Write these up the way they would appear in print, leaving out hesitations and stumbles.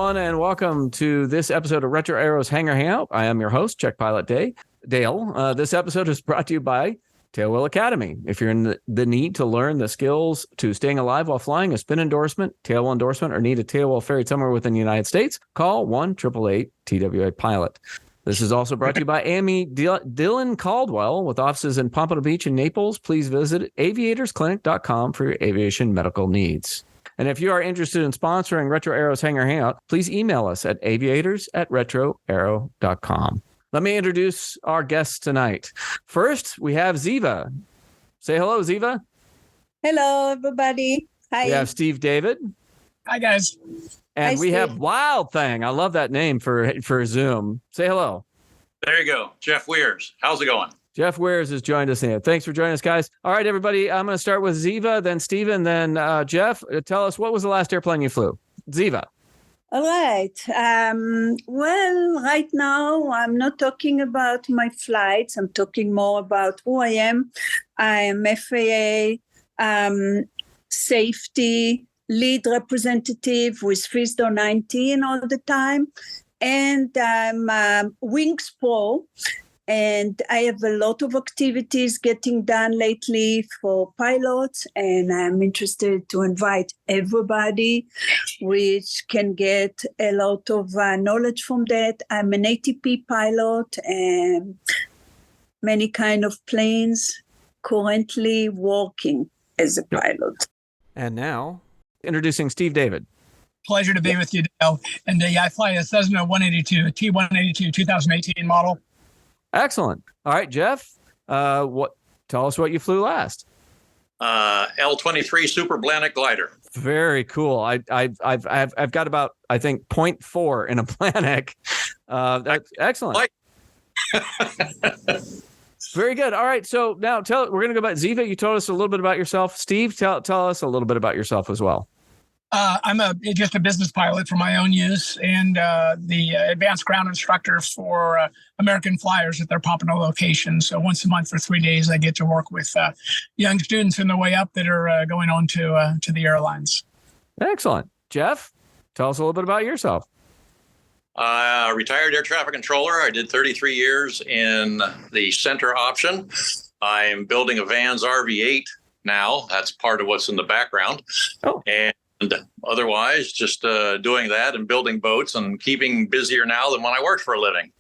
everyone, and welcome to this episode of Retro-Aero's Hangar Hangout. I am your host, Check Pilot Dale. This episode is brought to you by Tailwheel Academy. If you're in the need to learn the skills to staying alive while flying, a spin endorsement, tailwheel endorsement, or need a tailwheel ferry somewhere within the United States, call 1-888-TWA Pilot. This is also brought to you by AME Dillon Caldwell with offices in Pompano Beach and Naples. Please visit aviatorsclinic.com for your aviation medical needs. And if you are interested in sponsoring Retro-Aero's Hangar Hangout, please email us at aviators@retroaero.com. Let me introduce our guests tonight. First, we have Ziva. Say hello, Ziva. Hello, everybody. Hi. We have Steve David. Hi, guys. And Hi, we Steve. have Wild Thing. I love that name for Zoom. Say hello. There you go. Jeff Weirs. How's it going? Jeff Weirs has joined us here. Thanks for joining us, guys. All right, everybody. I'm going to start with Ziva, then Steven, then Jeff. Tell us, what was the last airplane you flew? Ziva. All right. Well, right now, I'm not talking about my flights. I'm talking more about who I am. I am FAA safety lead representative with FISDO 19 all the time. And I'm Wings Pro. And I have a lot of activities getting done lately for pilots, and I'm interested to invite everybody, which can get a lot of knowledge from that. I'm an ATP pilot and many kind of planes, currently working as a pilot. And now, introducing Steve David. Pleasure to be with you, Dale. And I fly a Cessna 182, a T-182 2018 model. Excellent. All right, Jeff. Tell us what you flew last. L-23 Super Planet Glider. Very cool. I've got about, I think, 0.4 in a Planet. That's excellent. Very good. All right. So now we're going to go back. Ziva, you told us a little bit about yourself. Steve, tell us a little bit about yourself as well. I'm just a business pilot for my own use and the advanced ground instructor for American Flyers at their Pompano location. So once a month for 3 days, I get to work with young students on the way up that are going on to the airlines. Excellent. Jeff, tell us a little bit about yourself. Retired air traffic controller. I did 33 years in the center option. I'm building a Vans RV-8 now. That's part of what's in the background. Oh. And otherwise, just doing that and building boats and keeping busier now than when I worked for a living.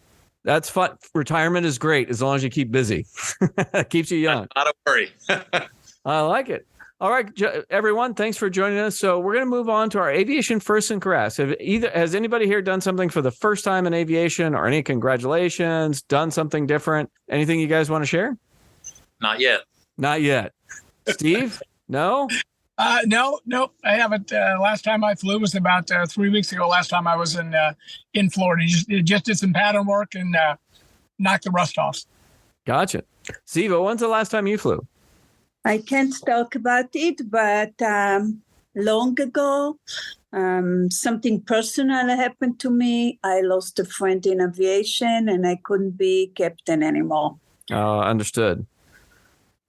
That's fun. Retirement is great as long as you keep busy. Keeps you young. Not a worry. I like it. All right, everyone, thanks for joining us. So we're going to move on to our aviation first and class. Has anybody here done something for the first time in aviation, or any congratulations, done something different? Anything you guys want to share? Not yet. Not yet. Steve? No? No, I haven't. Last time I flew was about 3 weeks ago. Last time I was in Florida. Just did some pattern work and knocked the rust off. Gotcha. Ziva, when's the last time you flew? I can't talk about it, but long ago, something personal happened to me. I lost a friend in aviation and I couldn't be captain anymore. Understood.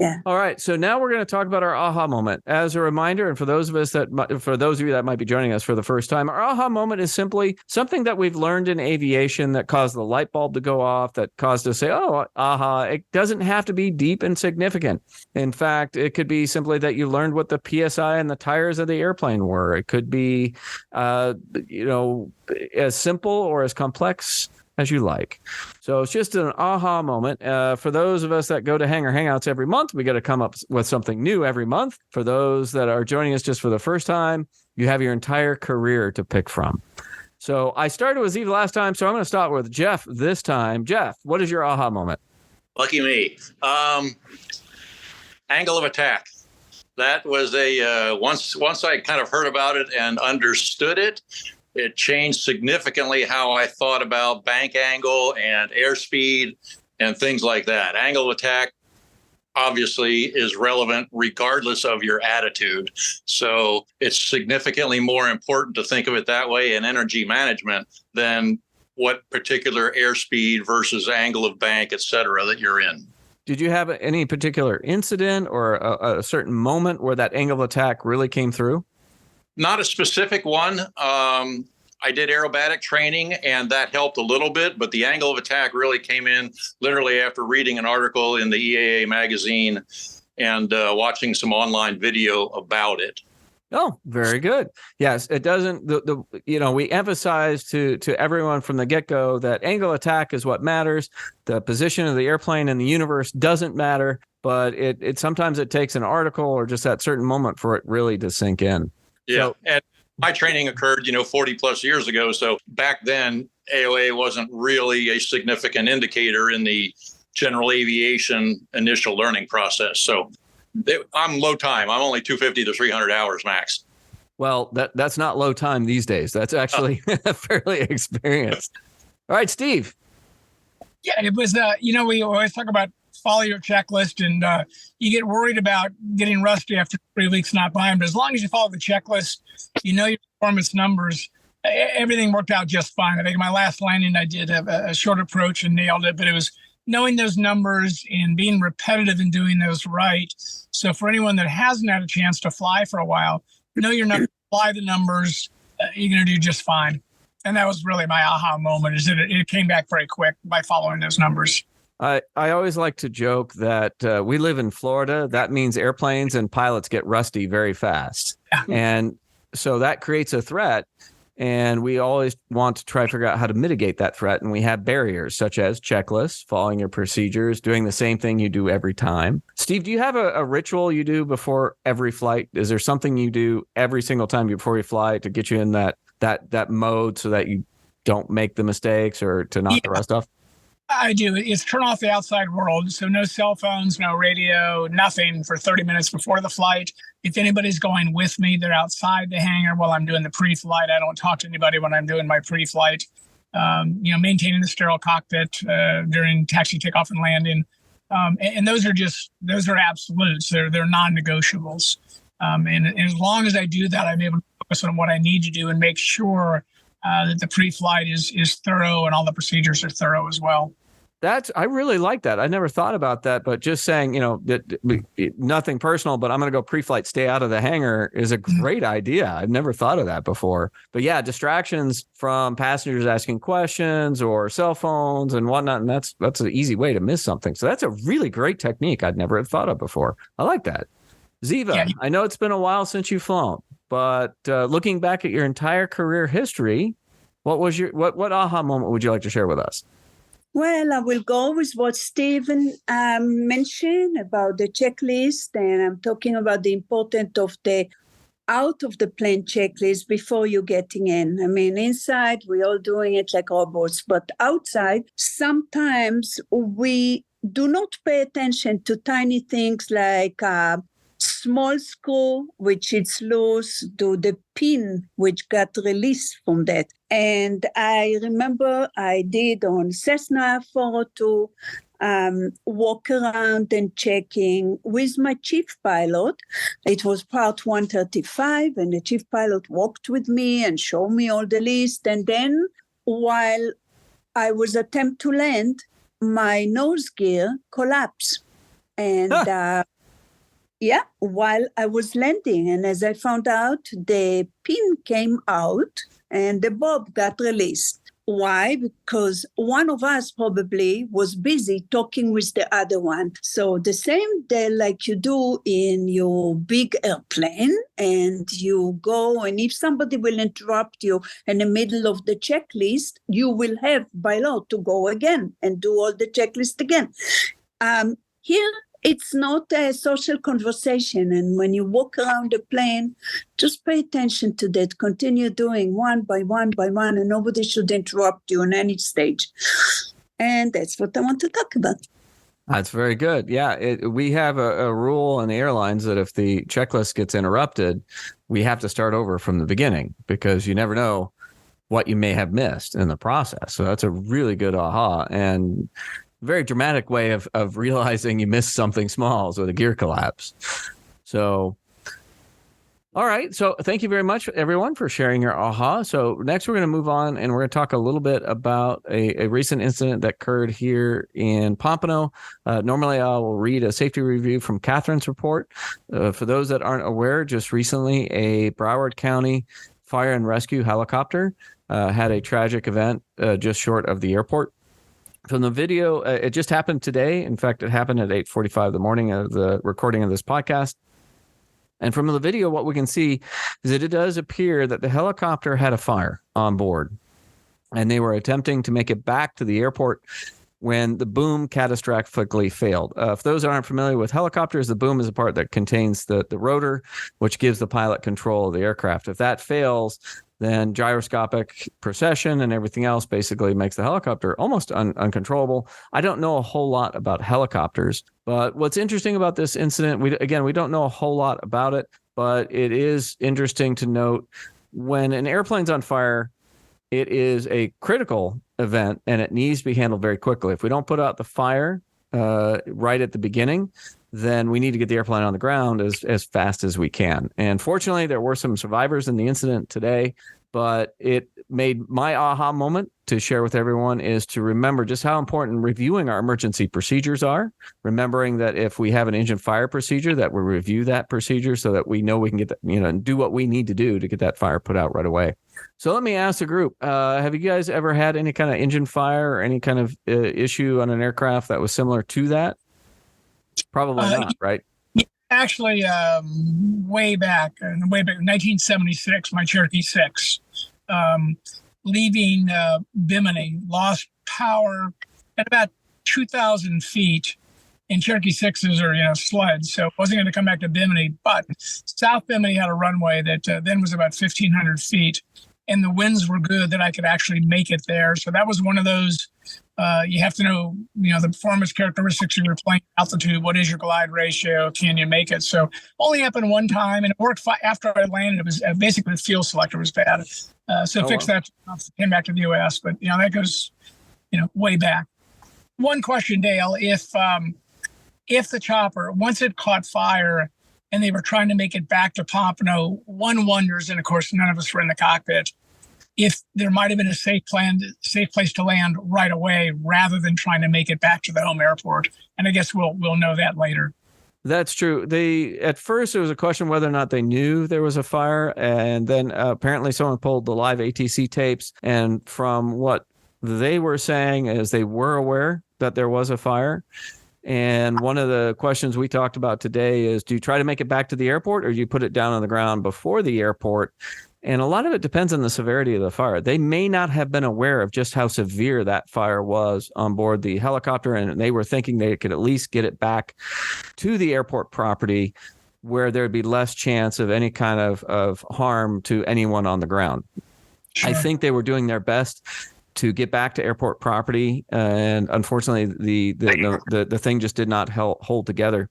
Yeah. All right. So now we're going to talk about our aha moment. As a reminder, and for those of you that might be joining us for the first time, our aha moment is simply something that we've learned in aviation that caused the light bulb to go off, that caused us to say, oh, aha. It doesn't have to be deep and significant. In fact, it could be simply that you learned what the PSI and the tires of the airplane were. It could be, as simple or as complex as you like. So it's just an aha moment. For those of us that go to Hangar Hangouts every month, we got to come up with something new every month. For those that are joining us just for the first time, you have your entire career to pick from. So I started with Ziva last time, so I'm going to start with Jeff this time. Jeff, what is your aha moment? Lucky me. Angle of attack. That was once I kind of heard about it and understood it, it changed significantly how I thought about bank angle and airspeed and things like that. Angle of attack obviously is relevant regardless of your attitude. So it's significantly more important to think of it that way in energy management than what particular airspeed versus angle of bank, et cetera, that you're in. Did you have any particular incident or a certain moment where that angle of attack really came through? Not a specific one. I did aerobatic training, and that helped a little bit, but the angle of attack really came in literally after reading an article in the EAA magazine and watching some online video about it. Oh, very good. Yes, it doesn't. We emphasize to everyone from the get-go that angle attack is what matters. The position of the airplane in the universe doesn't matter, but it sometimes it takes an article or just that certain moment for it really to sink in. Yeah, and my training occurred, 40 plus years ago. So back then, AOA wasn't really a significant indicator in the general aviation initial learning process. So I'm low time. I'm only 250 to 300 hours max. Well, that's not low time these days. That's actually fairly experienced. All right, Steve. Yeah, it was, we always talk about follow your checklist, and you get worried about getting rusty after 3 weeks not buying. But as long as you follow the checklist, your performance numbers, everything worked out just fine. I think my last landing, I did a short approach and nailed it, but it was knowing those numbers and being repetitive and doing those right. So for anyone that hasn't had a chance to fly for a while, you're not going to fly the numbers, you're going to do just fine. And that was really my aha moment, is that it came back very quick by following those numbers. I always like to joke that we live in Florida. That means airplanes and pilots get rusty very fast. Yeah. And so that creates a threat. And we always want to try to figure out how to mitigate that threat. And we have barriers such as checklists, following your procedures, doing the same thing you do every time. Steve, do you have a ritual you do before every flight? Is there something you do every single time before you fly to get you in that mode so that you don't make the mistakes or to knock the rust off? I do. It's turn off the outside world. So no cell phones, no radio, nothing for 30 minutes before the flight. If anybody's going with me, they're outside the hangar while I'm doing the pre-flight. I don't talk to anybody when I'm doing my pre-flight. Maintaining the sterile cockpit during taxi, takeoff, and landing. And those are absolutes. They're non-negotiables. And as long as I do that, I'm able to focus on what I need to do and make sure that the pre-flight is thorough and all the procedures are thorough as well. I really like that. I never thought about that, but just saying, nothing personal, but I'm going to go pre-flight, stay out of the hangar is a great idea. I've never thought of that before. But yeah, distractions from passengers asking questions or cell phones and whatnot, and that's an easy way to miss something. So that's a really great technique I'd never have thought of before. I like that. Ziva, yeah. I know it's been a while since you've flown, but looking back at your entire career history, what was what aha moment would you like to share with us? Well, I will go with what Stephen mentioned about the checklist, and I'm talking about the importance of the out of the plane checklist before you getting in. I mean, inside, we're all doing it like robots, but outside, sometimes we do not pay attention to tiny things like small screw, which is loose, to the pin, which got released from that. And I remember I did on Cessna 402, walk around and checking with my chief pilot. It was part 135, and the chief pilot walked with me and showed me all the list. And then while I was attempt to land, my nose gear collapsed. And while I was landing. And as I found out, the pin came out and the bob got released. Why? Because one of us probably was busy talking with the other one. So the same day like you do in your big airplane, and you go, and if somebody will interrupt you in the middle of the checklist, you will have by law to go again and do all the checklist again. Here, it's not a social conversation. And when you walk around the plane, just pay attention to that. Continue doing one by one by one, and nobody should interrupt you on any stage. And that's what I want to talk about. That's very good. Yeah, we have a rule in the airlines that if the checklist gets interrupted, we have to start over from the beginning, because you never know what you may have missed in the process. So that's a really good aha. And very dramatic way of realizing you missed something small, so the gear collapse. So, all right. So thank you very much, everyone, for sharing your aha. So next we're going to move on, and we're going to talk a little bit about a recent incident that occurred here in Pompano. Normally, I will read a safety review from Catherine's report. For those that aren't aware, just recently, a Broward County fire and rescue helicopter had a tragic event just short of the airport. From the video, it just happened today. In fact, it happened at 8:45 in the morning of the recording of this podcast. And from the video, what we can see is that it does appear that the helicopter had a fire on board, and they were attempting to make it back to the airport when the boom catastrophically failed. If those aren't familiar with helicopters, the boom is a part that contains the rotor, which gives the pilot control of the aircraft. If that fails, then gyroscopic precession and everything else basically makes the helicopter almost uncontrollable. I don't know a whole lot about helicopters, but what's interesting about this incident, we don't know a whole lot about it, but it is interesting to note when an airplane's on fire, it is a critical event and it needs to be handled very quickly. If we don't put out the fire right at the beginning, then we need to get the airplane on the ground as fast as we can. And fortunately, there were some survivors in the incident today, but it made my aha moment to share with everyone is to remember just how important reviewing our emergency procedures are, remembering that if we have an engine fire procedure, that we review that procedure so that we know we can get that, and do what we need to do to get that fire put out right away. So let me ask the group, have you guys ever had any kind of engine fire or any kind of issue on an aircraft that was similar to that? Probably not, right? Actually, way back in 1976, my Cherokee 6, leaving Bimini, lost power at about 2,000 feet. And Cherokee 6s are, sleds, so it wasn't going to come back to Bimini. But South Bimini had a runway that then was about 1,500 feet, and the winds were good that I could actually make it there. So that was one of those. You have to know, the performance characteristics of your plane, altitude, what is your glide ratio, can you make it? So only happened one time, and it worked after I landed. It was basically the fuel selector was bad. Fixed that, came back to the U.S., but, that goes, way back. One question, Dale, if the chopper, once it caught fire and they were trying to make it back to Pompano, one wonders, and of course, none of us were in the cockpit, if there might have been a safe place to land right away rather than trying to make it back to the home airport. And I guess we'll know that later. That's true. At first, there was a question whether or not they knew there was a fire. And then apparently someone pulled the live ATC tapes. And from what they were saying is they were aware that there was a fire. And one of the questions we talked about today is, do you try to make it back to the airport or do you put it down on the ground before the airport? And a lot of it depends on the severity of the fire. They may not have been aware of just how severe that fire was on board the helicopter, and they were thinking they could at least get it back to the airport property where there'd be less chance of any kind of harm to anyone on the ground. Sure. I think they were doing their best to get back to airport property, and unfortunately, the thing just did not hold together.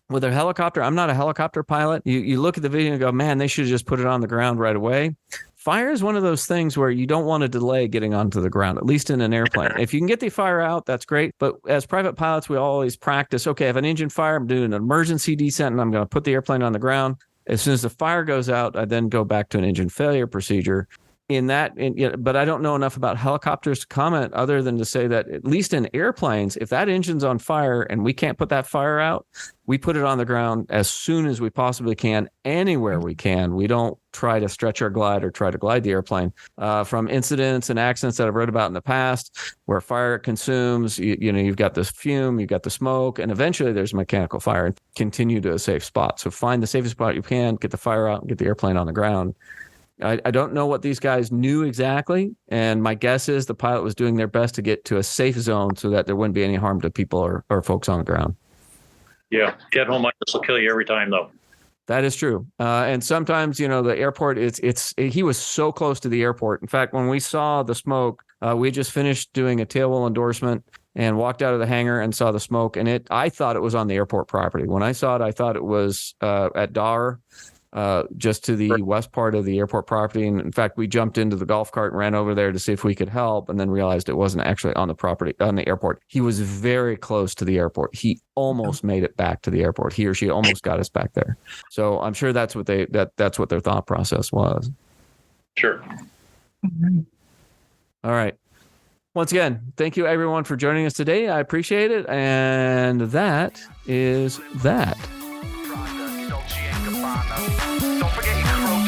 With a helicopter, I'm not a helicopter pilot. You look at the video and go, man, they should have just put it on the ground right away. Fire is one of those things where you don't want to delay getting onto the ground, at least in an airplane. If you can get the fire out, that's great. But as private pilots, we always practice, okay, I have an engine fire, I'm doing an emergency descent, and I'm going to put the airplane on the ground. As soon as the fire goes out, I then go back to an engine failure procedure. But I don't know enough about helicopters to comment other than to say that at least in airplanes, if that engine's on fire and we can't put that fire out, we put it on the ground as soon as we possibly can, anywhere we can. We don't try to stretch our glide or try to glide the airplane. From incidents and accidents that I've read about in the past where fire consumes, you've got this fume, you've got the smoke, and eventually there's a mechanical fire, and continue to a safe spot. So find the safest spot you can, get the fire out, and get the airplane on the ground. I don't know what these guys knew exactly, and my guess is the pilot was doing their best to get to a safe zone so that there wouldn't be any harm to people or folks on the ground. Yeah, get home like this will kill you every time, though. That is true. And sometimes, the airport, he was so close to the airport. In fact, when we saw the smoke, we just finished doing a tailwheel endorsement and walked out of the hangar and saw the smoke, and I thought it was on the airport property. When I saw it, I thought it was at Dar. Just to the west part of the airport property. And in fact, we jumped into the golf cart and ran over there to see if we could help, and then realized it wasn't actually on the property, on the airport. He was very close to the airport. He almost made it back to the airport. He or she almost got us back there. So I'm sure that's what that's what their thought process was. Sure. All right. Once again, thank you everyone for joining us today. I appreciate it. And that is that. Don't forget your